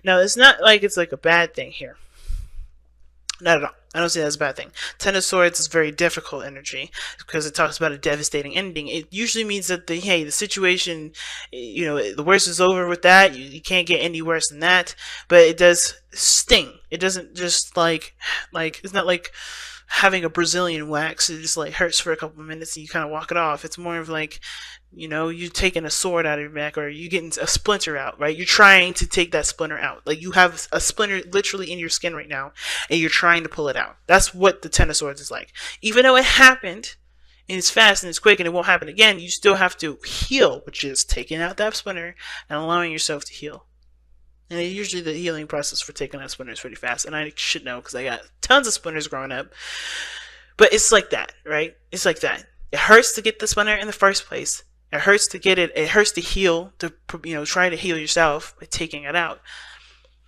Now, it's not like it's like a bad thing here. Not at all. I don't see that as a bad thing. Ten of Swords is very difficult energy because it talks about a devastating ending. It usually means that the situation, the worst is over with that. You can't get any worse than that. But it does sting. It doesn't just like it's not like having a Brazilian wax. It just like hurts for a couple of minutes and you kind of walk it off. It's more of like, you taking a sword out of your back, or you getting a splinter out, right? You're trying to take that splinter out. Like you have a splinter literally in your skin right now, and you're trying to pull it out. That's what the Ten of Swords is like. Even though it happened, and it's fast and it's quick and it won't happen again, you still have to heal, which is taking out that splinter and allowing yourself to heal. And usually the healing process for taking out splinters is pretty fast, and I should know because I got tons of splinters growing up. But it's like that, right? It's like that. It hurts to get the splinter in the first place. It hurts to get it. It hurts to heal. To try to heal yourself by taking it out.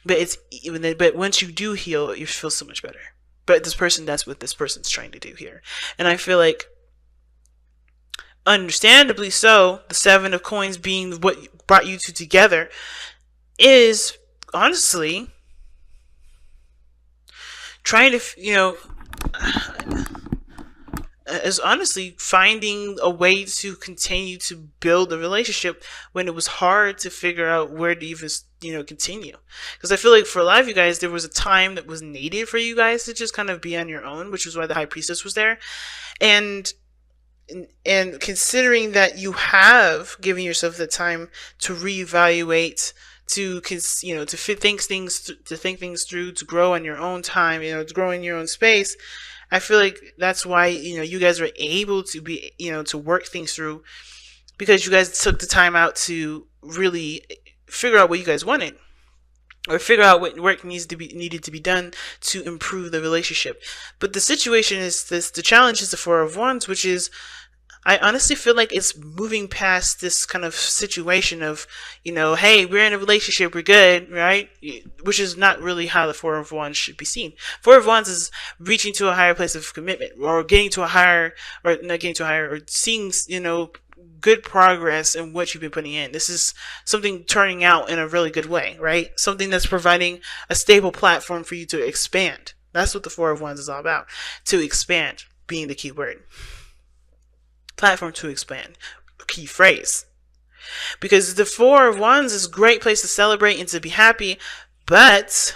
But once you do heal, you feel so much better. But that's what this person's trying to do here, and I feel like, understandably so, the Seven of Coins being what brought you two together is honestly trying to is honestly finding a way to continue to build a relationship when it was hard to figure out where to even continue. Because I feel like for a lot of you guys, there was a time that was needed for you guys to just kind of be on your own, which is why the High Priestess was there. And considering that you have given yourself the time to reevaluate, to think things through, to grow on your own time, to grow in your own space. I feel like that's why you guys are able to be to work things through, because you guys took the time out to really figure out what you guys wanted, or figure out what work needed to be done to improve the relationship. But the situation is this: the challenge is the Four of Wands, which is, I honestly feel like it's moving past this kind of situation of, hey, we're in a relationship, we're good, right? Which is not really how the Four of Wands should be seen. Four of Wands is reaching to a higher place of commitment, or getting to a higher, or not getting to a higher, or seeing, good progress in what you've been putting in. This is something turning out in a really good way, right? Something that's providing a stable platform for you to expand. That's what the Four of Wands is all about. To expand being the key word. Platform to expand, key phrase. Because the Four of Wands is a great place to celebrate and to be happy, but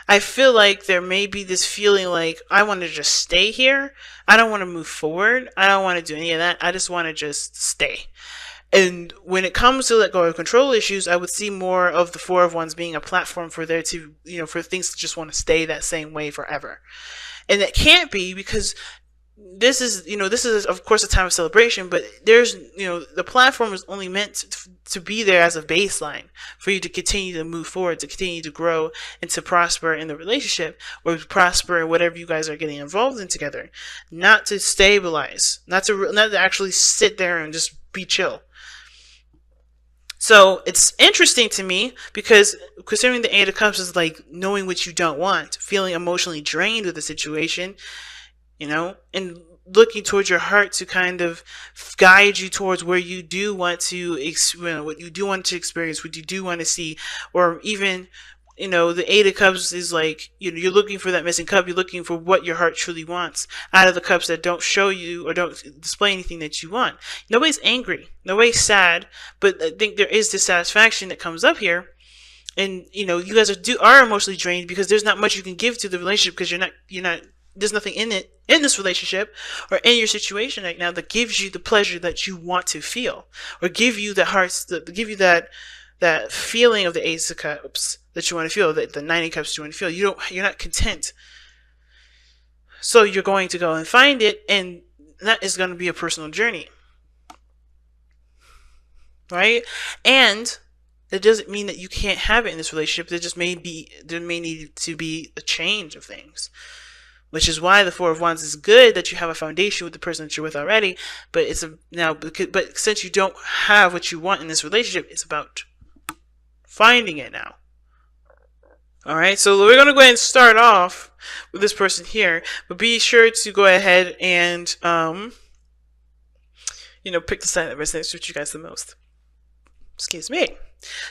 I feel like there may be this feeling like, I want to just stay here. I don't want to move forward. I don't want to do any of that. I just want to just stay. And when it comes to let go of control issues, I would see more of the Four of Wands being a platform for there to, for things to just want to stay that same way forever. And that can't be, because this is of course a time of celebration, but there's the platform is only meant to be there as a baseline for you to continue to move forward, to continue to grow, and to prosper in the relationship, or prosper in whatever you guys are getting involved in together. Not to stabilize, not to actually sit there and just be chill. So it's interesting to me, because considering the Eight of Cups is like knowing what you don't want, feeling emotionally drained with the situation, and looking towards your heart to kind of guide you towards where you do want to, what you do want to experience, what you do want to see, or even, the Eight of Cups is like, you're looking for that missing cup. You're looking for what your heart truly wants out of the cups that don't show you or don't display anything that you want. Nobody's angry, nobody's sad, but I think there is dissatisfaction that comes up here. And, you guys are emotionally drained because there's not much you can give to the relationship, because you're not, there's nothing in this relationship or in your situation right now that gives you the pleasure that you want to feel, or give you give you that feeling of the Ace of Cups that you want to feel, the Nine of Cups you want to feel. You're not content. So you're going to go and find it, and that is going to be a personal journey. Right? And that doesn't mean that you can't have it in this relationship. There may need to be a change of things. Which is why the Four of Wands is good, that you have a foundation with the person that you're with already. But but since you don't have what you want in this relationship, it's about finding it now. All right, so we're gonna go ahead and start off with this person here, but be sure to go ahead and pick the sign that resonates with you guys the most. Excuse me.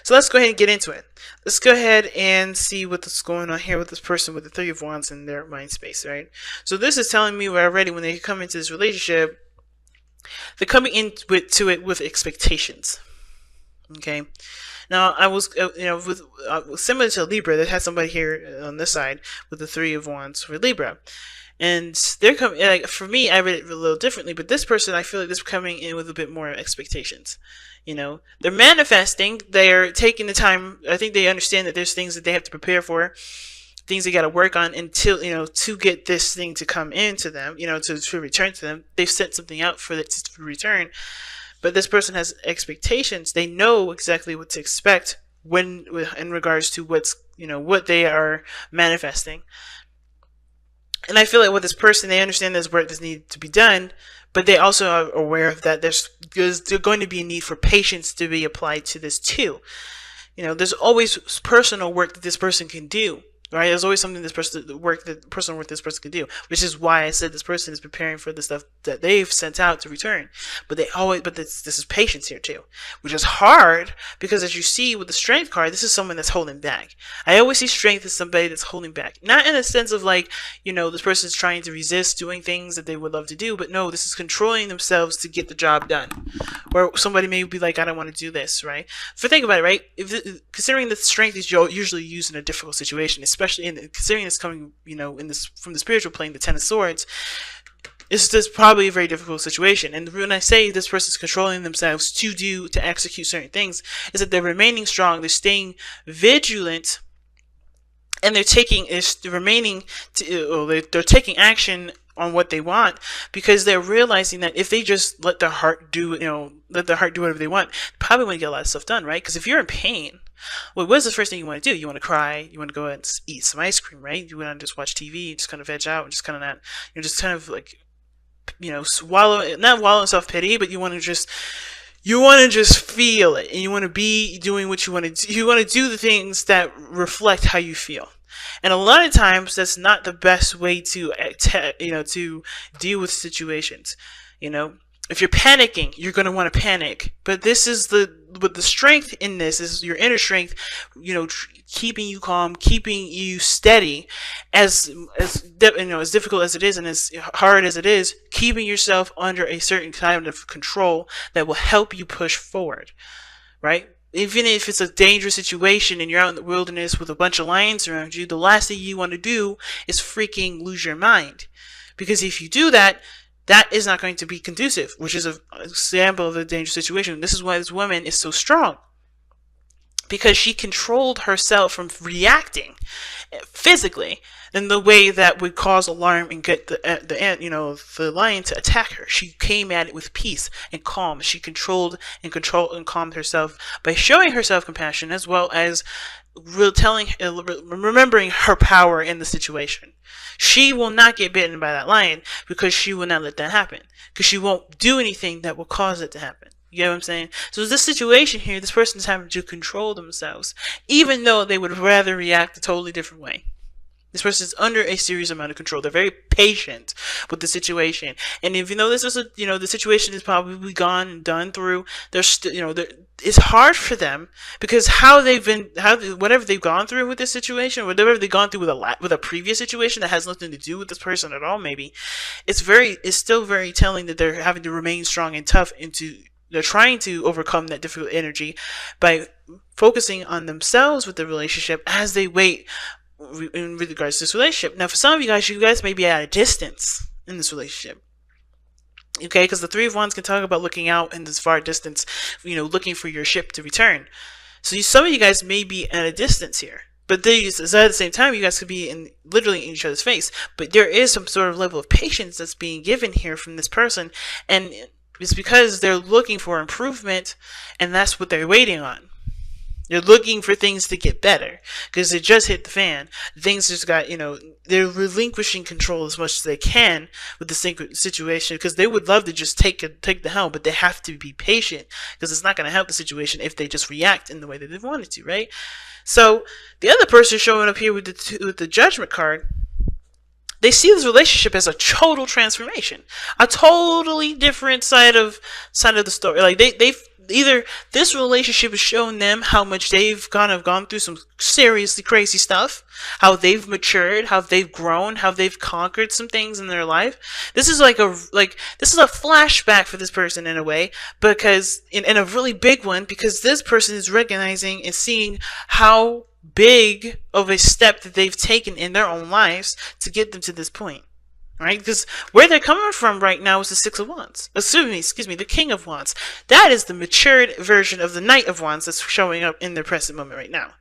So let's go ahead and get into it. let's go ahead and see what's going on here with this person with the Three of Wands in their mind space, right? So this is telling me already when they come into this relationship, they're coming into it with expectations. Okay. Now I was, with similar to Libra, that had somebody here on this side with the Three of Wands for Libra, and they're coming. Like for me, I read it a little differently, but this person, I feel like, they're coming in with a bit more expectations. They're manifesting. They're taking the time. I think they understand that there's things that they have to prepare for, things they got to work on until, to get this thing to come into them, to return to them. They've set something out for it to return. But this person has expectations. They know exactly what to expect when, in regards to what they are manifesting. And I feel like with this person, they understand there's work that needs to be done, but they also are aware of that there's going to be a need for patience to be applied to this too. There's always personal work that this person can do. Right? There's always something personal work this person can do, which is why I said this person is preparing for the stuff that they've sent out to return. But this is patience here too, which is hard because, as you see with the Strength card, this is someone that's holding back. I always see Strength as somebody that's holding back, not in a sense of like, this person is trying to resist doing things that they would love to do, but no, this is controlling themselves to get the job done. Where somebody may be like, I don't want to do this, right? Think about it, right? Considering that Strength is usually used in a difficult situation, especially considering it's coming, from the spiritual plane, the Ten of Swords, it's just probably a very difficult situation. And when I say this person's controlling themselves to execute certain things, is that they're remaining strong, they're staying vigilant, and they're taking action on what they want, because they're realizing that if they just let their heart do whatever they want, probably want to get a lot of stuff done, right? Because if you're in pain, well, what's the first thing you want to do? You want to cry, you want to go and eat some ice cream, right? You want to just watch TV, just kind of veg out, and just kind of not, just kind of like, not wallow in self-pity, but you want to just feel it, and you want to be doing what you want to do. You want to do the things that reflect how you feel. And a lot of times that's not the best way to deal with situations. If you're panicking, you're going to want to panic. But this is the strength in this is your inner strength, keeping you calm, keeping you steady, as difficult as it is and as hard as it is, keeping yourself under a certain kind of control that will help you push forward, right? Even if it's a dangerous situation and you're out in the wilderness with a bunch of lions around you, the last thing you want to do is freaking lose your mind. Because if you do that, that is not going to be conducive, which is an example of a dangerous situation. This is why this woman is so strong, because she controlled herself from reacting physically in the way that would cause alarm and get the lion to attack her. She came at it with peace and calm. She controlled and calmed herself by showing herself compassion, as well as remembering her power in the situation. She will not get bitten by that lion because she will not let that happen, because she won't do anything that will cause it to happen. You get what I'm saying? So this situation here, this person is having to control themselves, even though they would rather react a totally different way. This person is under a serious amount of control. They're very patient with the situation. And if this is the situation is probably gone and done through, they're still, it's hard for them, because whatever they've gone through with this situation, whatever they've gone through with a previous situation that has nothing to do with this person at all, maybe, it's still very telling that they're having to remain strong and tough they're trying to overcome that difficult energy by focusing on themselves with the relationship as they wait in regards to this relationship. Now, for some of you guys may be at a distance in this relationship. Okay, because the Three of Wands can talk about looking out in this far distance, looking for your ship to return. So some of you guys may be at a distance here. But at the same time, you guys could be literally in each other's face. But there is some sort of level of patience that's being given here from this person. And it's because they're looking for improvement, and that's what they're waiting on. They're looking for things to get better, because it just hit the fan. Things just got, they're relinquishing control as much as they can with the situation, because they would love to just take the helm, but they have to be patient, because it's not going to help the situation if they just react in the way that they wanted to, right? So the other person showing up here with the Judgment card, they see this relationship as a total transformation, a totally different side of the story. Like either this relationship has shown them how much they've kind of gone through some seriously crazy stuff, how they've matured, how they've grown, how they've conquered some things in their life. This is this is a flashback for this person in a way, because in a really big one, because this person is recognizing and seeing how big of a step that they've taken in their own lives to get them to this point. Right? Because where they're coming from right now is the Six of Wands. Excuse me, the King of Wands. That is the matured version of the Knight of Wands that's showing up in their present moment right now.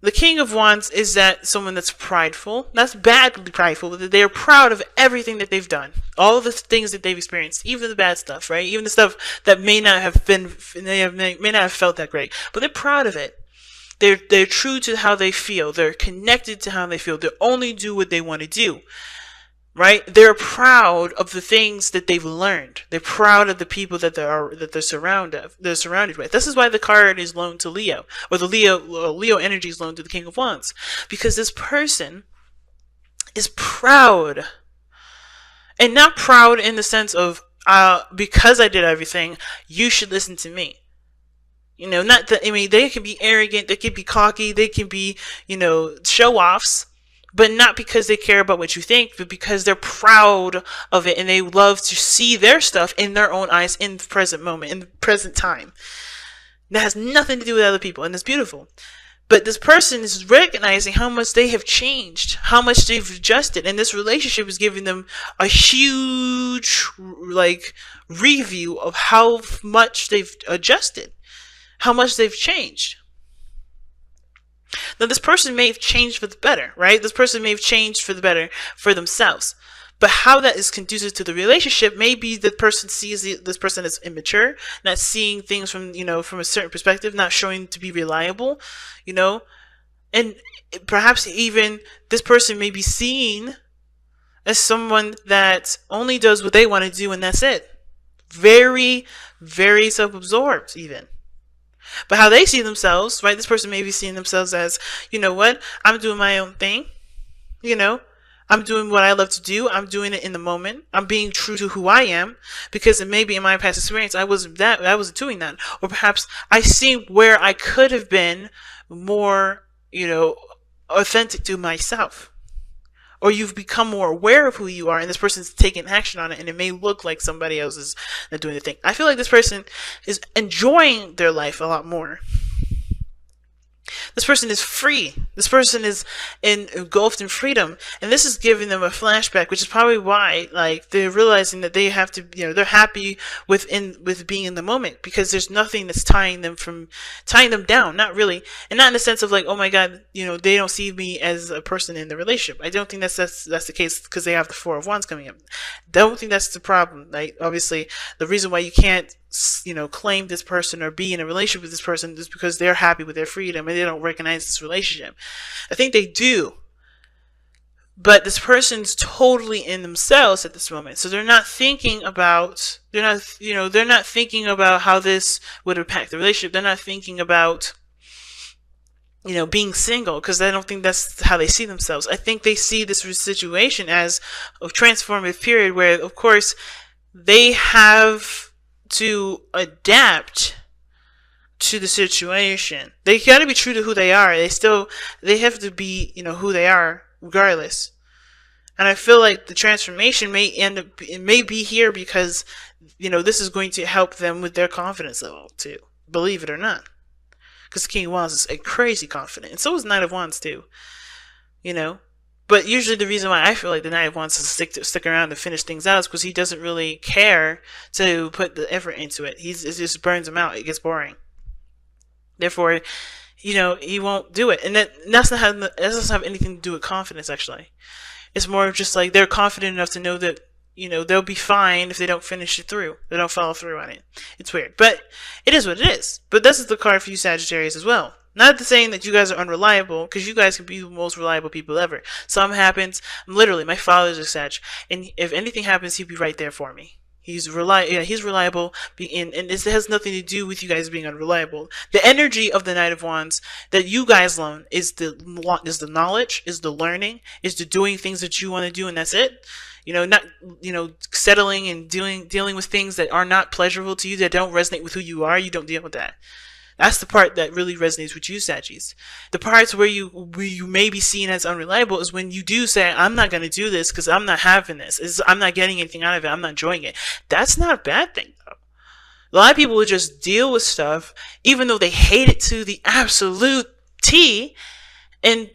The King of Wands is that someone that's prideful. That's badly prideful. They're proud of everything that they've done. All of the things that they've experienced. Even the bad stuff, right? Even the stuff that may not have felt that great. But they're proud of it. They're true to how they feel. They're connected to how they feel. They only do what they want to do, right? They're proud of the things that they've learned. They're proud of the people that they're surrounded with. This is why the card is loaned to Leo, or the Leo energy is loaned to the King of Wands, because this person is proud, and not proud in the sense of because I did everything, you should listen to me. You know, not that, I mean, they can be arrogant, they can be cocky, they can be, show-offs, but not because they care about what you think, but because they're proud of it and they love to see their stuff in their own eyes in the present moment, in the present time. That has nothing to do with other people, and it's beautiful. But this person is recognizing how much they have changed, how much they've adjusted, and this relationship is giving them a huge, review of how much they've adjusted. How much they've changed. Now, this person may have changed for the better, right? This person may have changed for the better for themselves. But how that is conducive to the relationship, maybe the person sees this person as immature, not seeing things from a certain perspective, not showing to be reliable, and perhaps even this person may be seen as someone that only does what they want to do and that's it. Very, very self-absorbed even. But how they see themselves, right? This person may be seeing themselves as, you know what? I'm doing my own thing. I'm doing what I love to do. I'm doing it in the moment. I'm being true to who I am, because it may be in my past experience I wasn't doing that. Or perhaps I see where I could have been more, authentic to myself. Or you've become more aware of who you are, and this person's taking action on it, and it may look like somebody else is not doing the thing. I feel like this person is enjoying their life a lot more. This person is free. This person is engulfed in freedom, and this is giving them a flashback, which is probably why, they're realizing that they have to, they're happy with being in the moment, because there's nothing that's tying them down. Not really, and not in the sense of oh my God, they don't see me as a person in the relationship. I don't think that's the case, because they have the Four of Wands coming up. Don't think that's the problem. Obviously, the reason why you can't claim this person or be in a relationship with this person is because they're happy with their freedom and they don't recognize this relationship. I think they do, but this person's totally in themselves at this moment, so they're not thinking about how this would impact the relationship. They're not thinking about being single, because I don't think that's how they see themselves. I think they see this situation as a transformative period where, of course, they have to adapt to the situation. They got to be true to who they are. They have to be, who they are regardless. And I feel like the transformation may be here because, this is going to help them with their confidence level too. Believe it or not. Because the King of Wands is a crazy confident. And so is Knight of Wands too. But usually the reason why I feel like the Knight of Wands to stick around to finish things out is because he doesn't really care to put the effort into it. It just burns him out. It gets boring. Therefore, he won't do it. And that doesn't have anything to do with confidence, actually. It's more of just they're confident enough to know that, they'll be fine if they don't finish it through. They don't follow through on it. It's weird. But it is what it is. But this is the card for you Sagittarius as well. Not saying that you guys are unreliable, because you guys can be the most reliable people ever. Something happens. Literally, my father's a Sag, and if anything happens, he'd be right there for me. He's reliable, and this has nothing to do with you guys being unreliable. The energy of the Knight of Wands that you guys loan is the knowledge, is the learning, is the doing things that you want to do, and that's it. Not, settling and dealing with things that are not pleasurable to you, that don't resonate with who you are. You don't deal with that. That's the part that really resonates with you, Saggies. The parts where you may be seen as unreliable is when you do say, I'm not going to do this because I'm not having this. I'm not getting anything out of it. I'm not enjoying it. That's not a bad thing, though. A lot of people will just deal with stuff, even though they hate it to the absolute T, and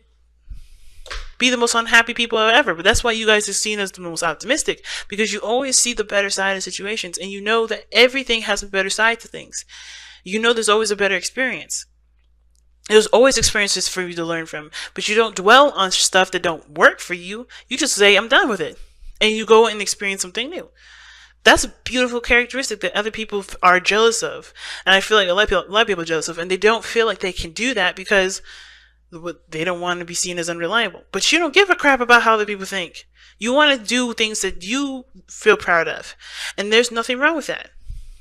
be the most unhappy people ever. But that's why you guys are seen as the most optimistic, because you always see the better side of situations, and you know that everything has a better side to things. There's always a better experience. There's always experiences for you to learn from, but you don't dwell on stuff that don't work for you. You just say, I'm done with it. And you go and experience something new. That's a beautiful characteristic that other people are jealous of. And I feel like a lot of people are jealous of, and they don't feel like they can do that because they don't want to be seen as unreliable. But you don't give a crap about how other people think. You want to do things that you feel proud of. And there's nothing wrong with that.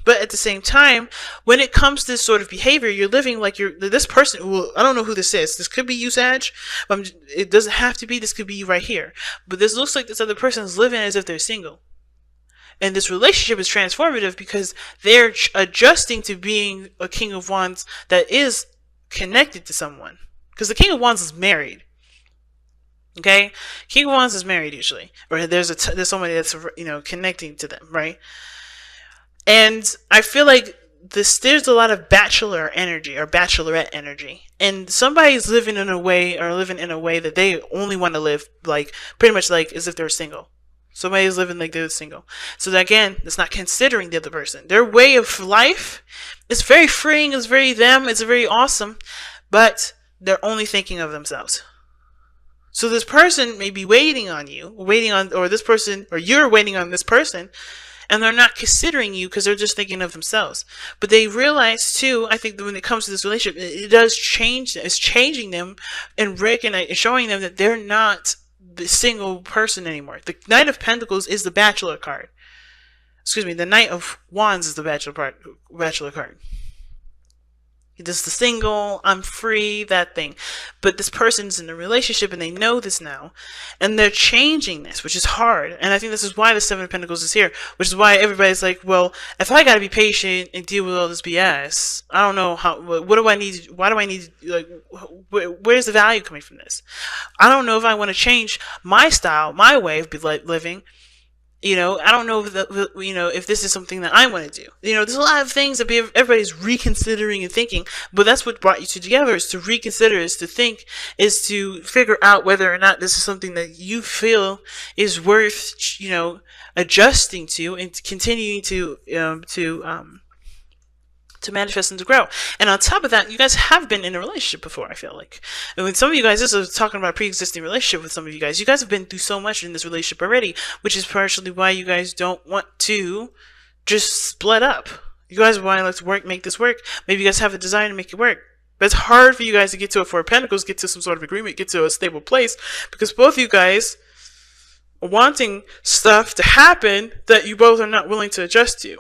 But at the same time, when it comes to this sort of behavior, you're living like this person. Well, I don't know who this is. This could be you, Sag. It doesn't have to be. This could be you right here. But this looks like this other person is living as if they're single. And this relationship is transformative because they're adjusting to being a King of Wands that is connected to someone. Because the King of Wands is married. Okay? King of Wands is married usually. Or there's somebody that's, connecting to them, right? And I feel like there's a lot of bachelor energy or bachelorette energy. And somebody's living in a way that they only want to live pretty much like as if they're single. Somebody's living like they're single. So that, again, it's not considering the other person. Their way of life is very freeing, it's very them, it's very awesome, but they're only thinking of themselves. So this person may be waiting on you, or this person, or you're waiting on this person, and they're not considering you because they're just thinking of themselves. But they realize too, I think that when it comes to this relationship, it does change. It's changing them and showing them that they're not the single person anymore. The Knight of Pentacles is the Bachelor card. Excuse me, the Knight of Wands is the Bachelor card. This is the single, I'm free, that thing. But this person's in a relationship and they know this now. And they're changing this, which is hard. And I think this is why the Seven of Pentacles is here. Which is why everybody's like, well, if I gotta be patient and deal with all this BS, I don't know what do I need, why do I need, where's the value coming from this? I don't know if I want to change my style, my way of living. I don't know if this is something that I want to do. There's a lot of things that everybody's reconsidering and thinking, but that's what brought you two together, is to reconsider, is to think, is to figure out whether or not this is something that you feel is worth, adjusting to and continuing to manifest and to grow. And on top of that, you guys have been in a relationship before, I feel like. And when some of you guys, this is talking about a pre-existing relationship with some of you guys have been through so much in this relationship already, which is partially why you guys don't want to just split up. You guys want to make this work. Maybe you guys have a desire to make it work. But it's hard for you guys to get to a Four of Pentacles, get to some sort of agreement, get to a stable place, because both of you guys are wanting stuff to happen that you both are not willing to adjust to.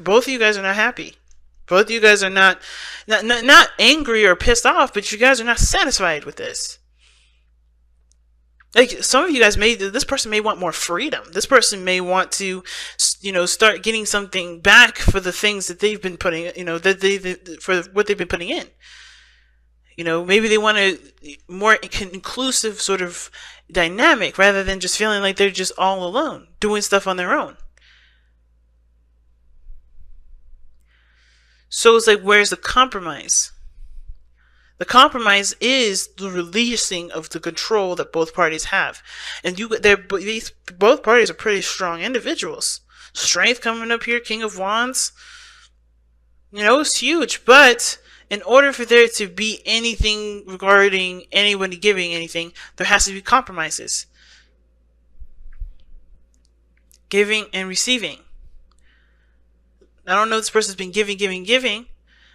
Both of you guys are not happy. Both of you guys are not angry or pissed off, but you guys are not satisfied with this. Like, some of you guys this person may want more freedom. This person may want to, start getting something back for the things that they've been putting, for what they've been putting in. Maybe they want a more inclusive sort of dynamic rather than just feeling like they're just all alone, doing stuff on their own. So it's like, where's the compromise? The compromise is the releasing of the control that both parties have. And both parties are pretty strong individuals. Strength coming up here, King of Wands. It's huge. But in order for there to be anything regarding anybody giving anything, there has to be compromises. Giving and receiving. I don't know if this person's been giving,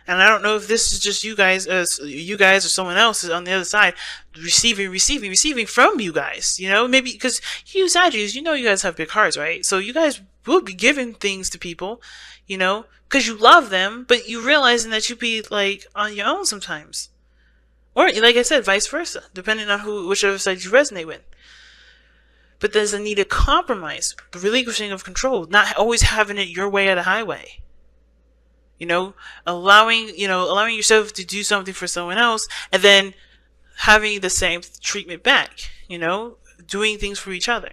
and I don't know if this is just you guys or someone else is on the other side receiving from you guys. Maybe because you Sagittarius, you guys have big hearts, right? So you guys will be giving things to people, because you love them, but you realizing that you be like on your own sometimes. Or, like I said, vice versa, depending on whichever side you resonate with. But there's a need to compromise, relinquishing of control, not always having it your way or the highway. Allowing yourself to do something for someone else and then having the same treatment back, doing things for each other.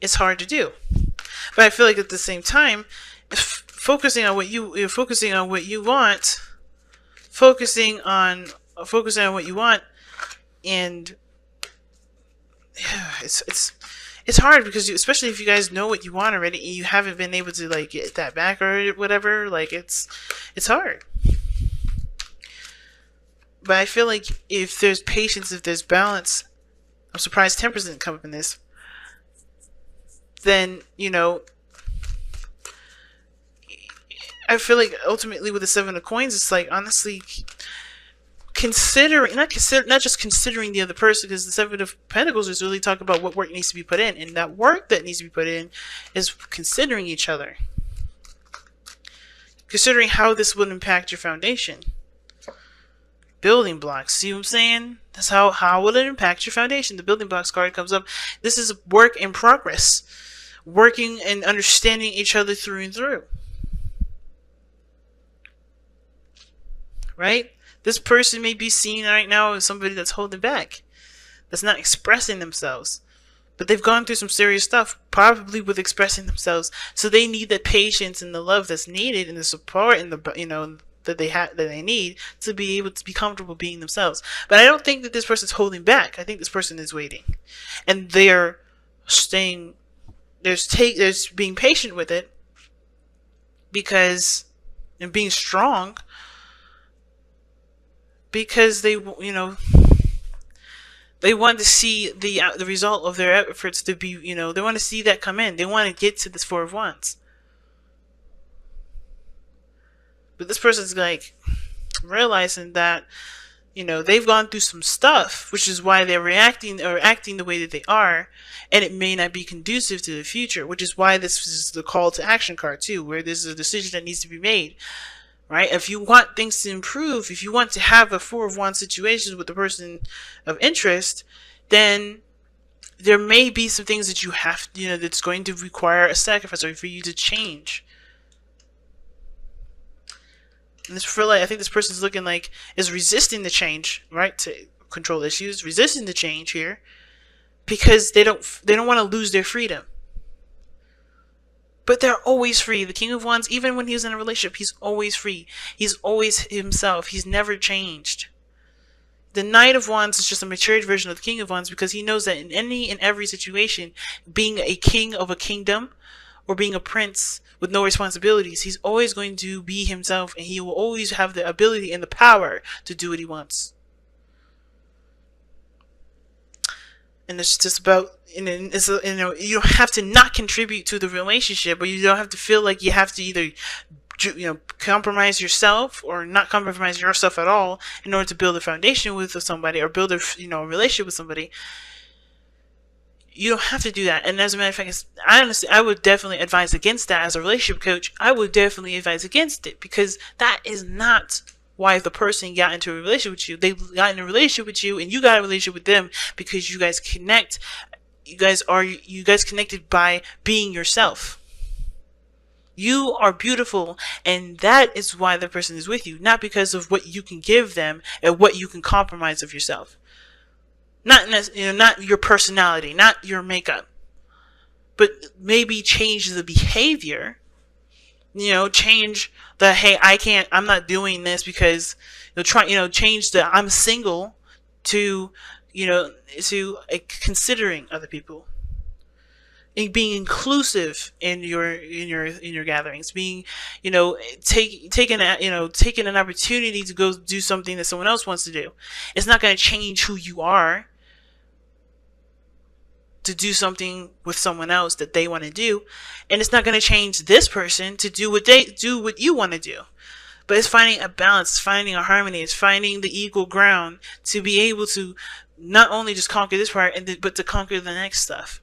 It's hard to do. But I feel like at the same time, focusing on what you want, and it's hard because especially if you guys know what you want already and you haven't been able to like get that back or whatever, like it's hard. But I feel like if there's patience, if there's balance, I'm surprised Temperance didn't come up in this, then I feel like ultimately with the Seven of Coins, it's like honestly not just considering the other person, because the Seven of Pentacles is really talking about what work needs to be put in, and that work that needs to be put in is considering each other, considering how this would impact your foundation. Building blocks, see what I'm saying? That's how will it impact your foundation? The building blocks card comes up. This is work in progress, working and understanding each other through and through, right? This person may be seen right now as somebody that's holding back, that's not expressing themselves. But they've gone through some serious stuff, probably with expressing themselves. So they need the patience and the love that's needed and the support and the, that they need to be able to be comfortable being themselves. But I don't think that this person's holding back. I think this person is waiting. And they're staying, there's being patient with it and being strong, because they want to see the result of their efforts to be, they want to see that come in. They want to get to this Four of Wands. But this person's like realizing that, they've gone through some stuff, which is why they're reacting or acting the way that they are, and it may not be conducive to the future, which is why this is the call to action card too, where there's a decision that needs to be made. Right? If you want things to improve, if you want to have a Four of Wands situation with the person of interest, then there may be some things that you have, that's going to require a sacrifice or for you to change. And I think this person's looking like is resisting the change, right? To control issues, resisting the change here because they don't want to lose their freedom. But they're always free. The King of Wands, even when he's in a relationship, he's always free. He's always himself. He's never changed. The Knight of Wands is just a matured version of the King of Wands, because he knows that in any and every situation, being a king of a kingdom or being a prince with no responsibilities, he's always going to be himself, and he will always have the ability and the power to do what he wants. And it's just about, you don't have to not contribute to the relationship, but you don't have to feel like you have to either, compromise yourself or not compromise yourself at all in order to build a foundation with somebody or build a, relationship with somebody. You don't have to do that. And as a matter of fact, I would definitely advise against that as a relationship coach. I would definitely advise against it, because that is not why the person got into a relationship with you. They got in a relationship with you, and you got a relationship with them because you guys connect. You guys connected by being yourself. You are beautiful, and that is why the person is with you, not because of what you can give them and what you can compromise of yourself. Not your personality, not your makeup, but maybe change the behavior. Change the, hey, I'm not doing this because, change the I'm single to, to considering other people, and being inclusive in your gatherings, being, taking an opportunity to go do something that someone else wants to do. It's not going to change who you are to do something with someone else that they want to do, and it's not going to change this person to do what you want to do. But it's finding a balance, it's finding a harmony, it's finding the equal ground to be able to not only just conquer this part, but to conquer the next stuff.